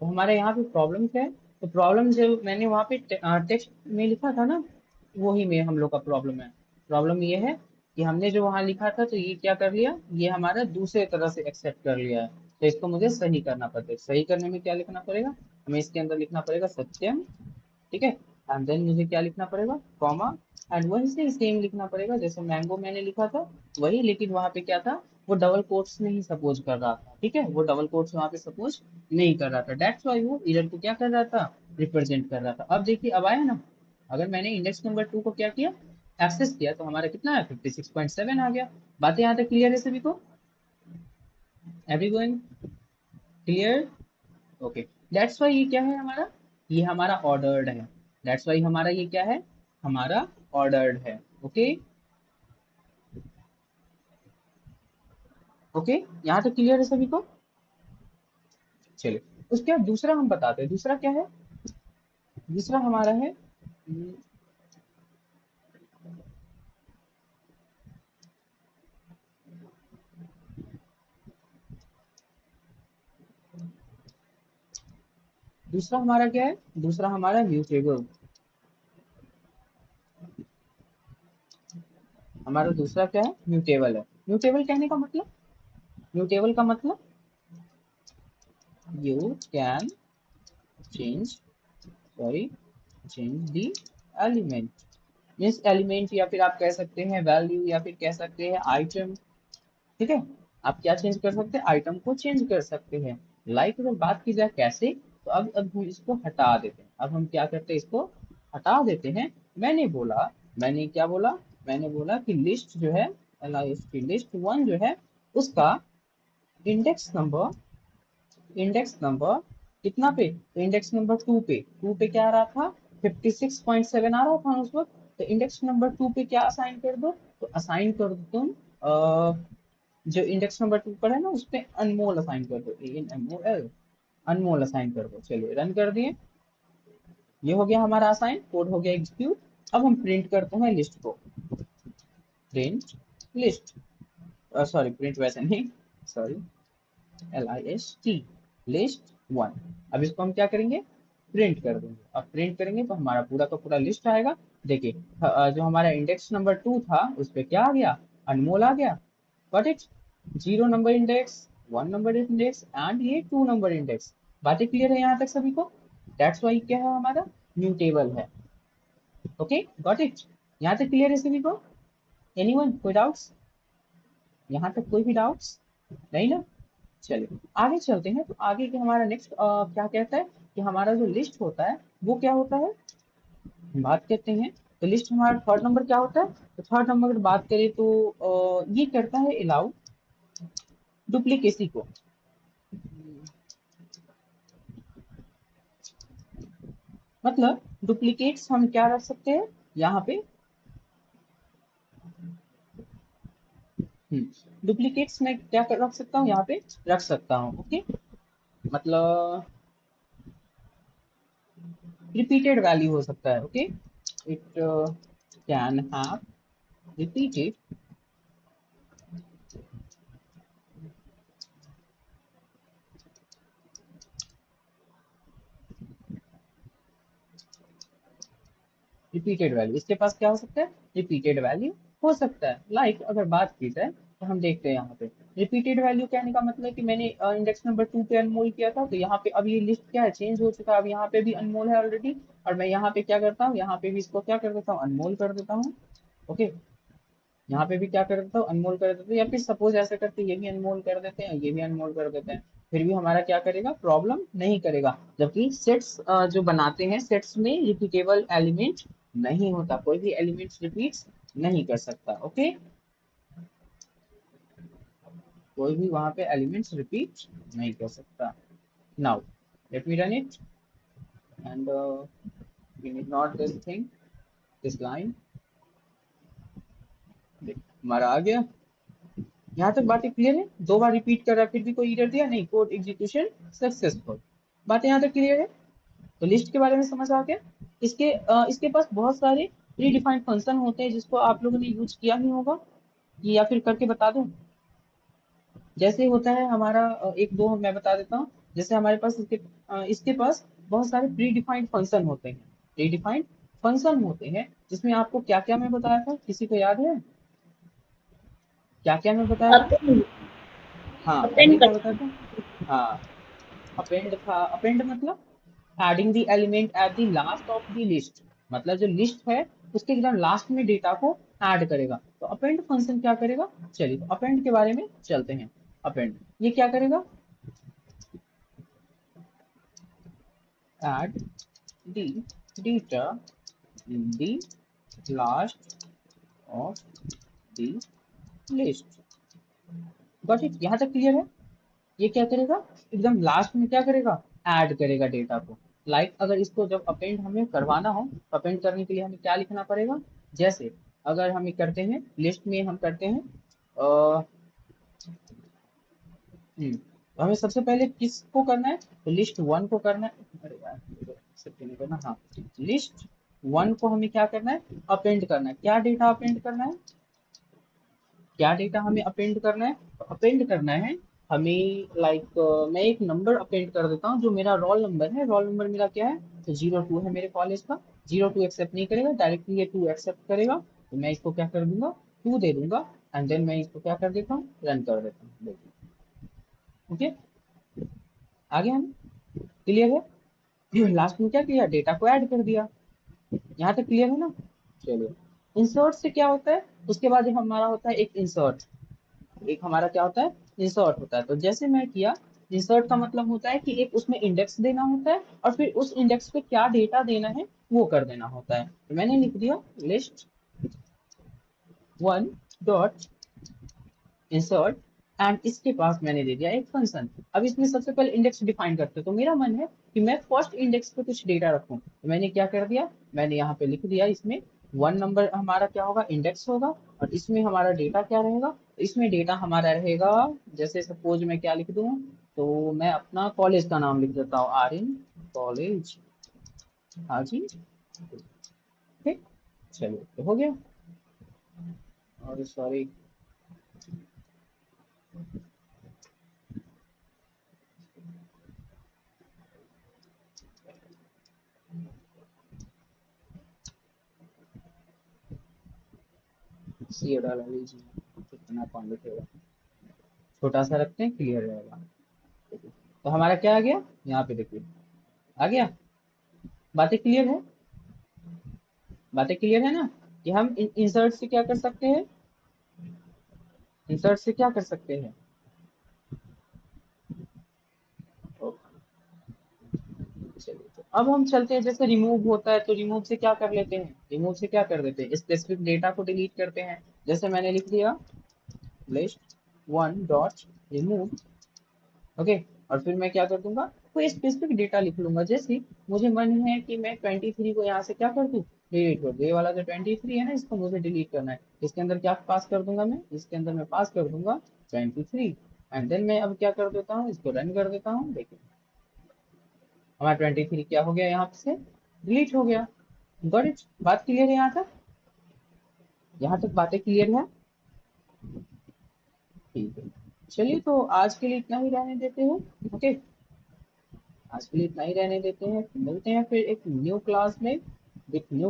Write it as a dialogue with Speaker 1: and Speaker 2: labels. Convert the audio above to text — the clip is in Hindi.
Speaker 1: तो हमारे यहाँ पे प्रॉब्लम क्या है? तो प्रॉब्लम जो मैंने वहाँ पे टेक्स्ट में लिखा था ना, वही में हम लोग का प्रॉब्लम है। प्रॉब्लम ये है कि हमने जो वहाँ लिखा था तो ये क्या कर लिया, ये हमारा दूसरे तरह से एक्सेप्ट कर लिया है। तो इसको मुझे सही करना पड़ेगा। सही करने में क्या लिखना पड़ेगा, हमें इसके अंदर लिखना पड़ेगा सत्यम, ठीक है। एंड देन मुझे क्या लिखना पड़ेगा, कॉमा, एंड वही से सेम लिखना पड़ेगा जैसे मैंगो मैंने लिखा था वही, लेकिन वहां पे क्या था, वो डबल कोट्स नहीं सपोज कर रहा था, ठीक है, वो डबल कोट्स वहां पे सपोज नहीं कर रहा था। दैट्स व्हाई वो एरर को क्या कर रहा था, रिप्रेजेंट कर रहा था। अब देखिए अब आया ना, अगर मैंने इंडेक्स नंबर 2 को क्या किया, एक्सेस किया, तो हमारा कितना है, 56.7 आ गया। बातें यहाँ तक क्लियर है सभी को, everyone clear? Okay. That's why ये क्या है हमारा, ये हमारा ऑर्डर्ड है। दैट्स वाई हमारा ये क्या है, हमारा ऑर्डर्ड है। ओके, ओके, यहाँ तक क्लियर है सभी को? चलिए, उसके बाद दूसरा हम बताते हैं, दूसरा क्या है, दूसरा हमारा है दूसरा हमारा क्या है, दूसरा हमारा म्यूटेबल। हमारा दूसरा क्या है, म्यूटेबल है। म्यूटेबल कहने का मतलब, म्यूटेबल का मतलब you can change, sorry, change the element, means element, या फिर आप कह सकते हैं वैल्यू, या फिर कह सकते हैं आइटम, ठीक है। आप क्या चेंज कर सकते हैं, आइटम को चेंज कर सकते हैं। अगर बात की जाए कैसे, तो अब हम इसको हटा देते हैं। अब हम क्या करते हैं, इसको हटा देते हैं। मैंने बोला, मैंने क्या बोला, मैंने बोला कि लिस्ट जो है, लिस्ट लिस्ट वन जो है, उसका इंडेक्स नंबर, इंडेक्स नंबर कितना पे, तो इंडेक्स नंबर 2 पे, 2 पे क्या आ रहा था, 56.7 आ रहा था उस वक्त। तो इंडेक्स नंबर 2 पे क्या असाइन कर दो, तो असाइन कर दो तुम जो इंडेक्स नंबर 2 पर है ना, उस पे अनमोल असाइन कर दो, ANMOL, अनमोल असाइन कर दो। चलिए रन कर दिए, ये हो गया हमारा असाइन, कोड हो गया एग्जीक्यूट। अब हम प्रिंट करते हैं लिस्ट को, प्रिंट लिस्ट, सॉरी प्रिंट वैसे नहीं, सॉरी, LIST, लिस्ट वन। अब इसको हम क्या करेंगे, प्रिंट कर देंगे। अब प्रिंट करेंगे तो हमारा पूरा का पूरा लिस्ट आएगा। देखिए जो हमारा इंडेक्स नंबर 2 था उस पे क्या आ गया, अनमोल आ गया, got it, 0 number index, 1 number index and ये 2 नंबर इंडेक्स। बातें क्लियर है यहाँ तक सभी को? दैट्स वाई क्या है हमारा, न्यू टेबल है। ओके, गॉट इट, यहाँ तक क्लियर है सभी को? एनीवन, कोई डाउट्स, यहाँ तक कोई भी डाउट्स नहीं ना? चलिए आगे चलते हैं। तो आगे के हमारा नेक्स्ट क्या कहता है कि हमारा जो लिस्ट होता है वो क्या होता है, बात करते हैं। तो लिस्ट हमारा थर्ड नंबर क्या होता है, तो थर्ड नंबर अगर बात करें तो ये करता है अलाउ डुप्लीकेसी को। मतलब डुप्लीकेट्स हम क्या रख सकते हैं यहाँ पे, डुप्लीकेट्स में क्या रख सकता हूँ यहाँ पे, रख सकता हूँ। ओके, मतलब रिपीटेड वैल्यू हो सकता है। Okay, it can have repeated, repeated value, इसके पास क्या हो सकता है, रिपीटेड वैल्यू हो सकता है। अगर बात की जाए तो हम देखते हैं यहाँ पे रिपीटेड वैल्यू कहने का मतलब कि मैंने इंडेक्स नंबर 2 पे अनमोल किया था, तो यहाँ पे अब ये लिस्ट क्या है, चेंज हो चुका है। अब यहाँ पे भी अनमोल है ऑलरेडी, और मैं यहाँ पे क्या करता हूँ, यहाँ पे भी इसको क्या कर देता हूँ, अनमोल कर देता हूँ। ओके, यहाँ पे भी क्या कर देता हूँ, अनमोल कर देते हैं, या फिर सपोज ऐसा करते हैं, ये भी अनमोल कर देते हैं, ये भी अनमोल कर देते हैं, फिर भी हमारा क्या करेगा, प्रॉब्लम नहीं करेगा। जबकि सेट्स जो बनाते हैं, सेट्स में रिपीटेबल एलिमेंट नहीं होता, कोई भी एलिमेंट रिपीट नहीं कर सकता। ओके, कोई भी वहां पे एलिमेंट्स रिपीट नहीं कर सकता। Now let me run it and we need not this thing, this line, हमारा आ गया। यहाँ तक बातें क्लियर है? दो बार रिपीट कर रहा है फिर भी कोई एरर दिया नहीं, कोड एग्जीक्यूशन सक्सेसफुल। बातें यहाँ तक क्लियर है? तो लिस्ट के बारे में समझ आ गया। इसके पास बहुत सारे प्री डिफाइंड फंक्शन होते हैं जिसको आप लोगों ने यूज किया ही होगा, या फिर करके बता दूं। जैसे होता है हमारा एक दो मैं बता देता हूँ। जैसे हमारे पास इसके पास बहुत सारे प्री डिफाइंड फंक्शन होते हैं, प्री डिफाइंड फंक्शन होते हैं जिसमें आपको क्या क्या मैं बताया था, किसी को याद है क्या क्या मैं बताया था?
Speaker 2: अपेंड
Speaker 1: हाँ पहले
Speaker 2: अपेंड
Speaker 1: क्या
Speaker 2: करते
Speaker 1: बताया
Speaker 2: हैं।
Speaker 1: था? हाँ अपेंड था, अपेंड मतलब adding the element at the last of the list, मतलब जो लिस्ट है उसके एकदम लास्ट में डेटा को ऐड करेगा, तो अपेंड फंक्शन क्या करेगा? चलिए तो अपेंड के बारे में चलते हैं। अपेंड ये क्या करेगा? Add the data in the last of the list. Got it, यहाँ तक क्लियर है? ये क्या करेगा? एकदम लास्ट में क्या करेगा? ऐड करेगा डेटा को। लाइक अगर इसको जब अपेंड हमें करवाना हो तो अपेंड करने के लिए हमें क्या लिखना पड़ेगा? जैसे अगर हम करते हैं लिस्ट में, हम करते हैं तो हमें सबसे पहले किसको करना है? तो लिस्ट वन को करना है। अरे यार एक्सेप्ट नहीं करना, हाँ लिस्ट वन को हमें क्या करना है? अपेंड करना है। क्या डेटा अपेंड करना है? क्या डेटा हमें अपेंड करना है? तो अपेंड करना है हमें लाइक मैं एक नंबर अपेंड कर देता हूँ जो मेरा रोल नंबर है। रोल नंबर मेरा क्या है? तो 02 है मेरे कॉलेज का। 02 एक्सेप्ट नहीं करेगा, डायरेक्टली ये 2 एक्सेप्ट करेगा, तो मैं इसको क्या कर दूंगा? 2 दे दूंगा एंड देन मैं इसको क्या कर देता हूँ? रन कर देता हूँ, देखिए। ओके, आगे हम क्लियर है? लास्ट में क्या किया? डेटा को ऐड कर दिया। यहाँ तक क्लियर है ना? चलिए, इंसर्ट से क्या होता है? उसके बाद हमारा होता है एक इंसर्ट। एक हमारा क्या होता है? इंसर्ट होता है। तो जैसे मैं किया, इंसर्ट का मतलब होता है कि एक उसमें इंडेक्स देना होता है और फिर उस इंडेक्स पे क्या डेटा देना है वो कर देना होता है। तो मैंने लिख दिया list one dot insert and इसके पास मैंने दे दिया एक फंक्शन। अब इसमें सबसे पहले इंडेक्स डिफाइन करते हैं, तो मेरा मन है कि मैं फर्स्ट इंडेक्स पे कुछ डेटा रखूं, तो मैंने क्या कर दिया? मैंने यहाँ पे लिख दिया इसमें वन नंबर हमारा क्या होगा? इंडेक्स होगा। और इसमें हमारा डेटा क्या रहेगा? इसमें डेटा हमारा रहेगा, जैसे सपोज मैं क्या लिख दूं, तो मैं अपना कॉलेज का नाम लिख देता हूँ, आर इन कॉलेज हाजी। ठीक, चलिए तो हो गया। और सॉरी, सी डाला लीजिए, कितना कौन लिखेगा? छोटा सा रखते हैं, क्लियर रहेगा। तो हमारा क्या आ गया? यहाँ पे देखिए आ गया। बातें क्लियर है? बातें क्लियर है ना? कि हम इंसर्ट से क्या कर सकते हैं? इंसर्ट से क्या कर सकते हैं? चलिए तो अब हम चलते हैं, जैसे रिमूव होता है तो रिमूव से क्या कर लेते हैं? रिमूव से क्या कर देते हैं? स्पेसिफिक डेटा को डिलीट करते हैं। जैसे मैंने लिख दिया list one dot remove. Okay, और फिर मैं क्या कर दूंगा? कोई स्पेसिफिक डेटा लिख लूंगा। जैसे मुझे मन है कि मैं 23 को यहाँ से क्या कर दूं? डिलीट कर दूं। ये वाला जो 23 है ना, इसको मुझे डिलीट करना है। इसके अंदर क्या पास कर दूंगा मैं? इसके अंदर मैं पास कर दूंगा 23 एंड देन मैं अब क्या कर देता हूँ? इसको रन कर देता हूँ, देखिए हमारा 23 क्या हो गया? यहाँ से डिलीट हो गया। Got it? बात क्लियर है यहाँ तक? यहाँ तक बातें क्लियर है? ठीक है, चलिए तो आज के लिए इतना ही रहने देते हैं। ओके, आज के लिए इतना ही रहने देते हैं, मिलते हैं फिर एक न्यू क्लास में विथ न्यू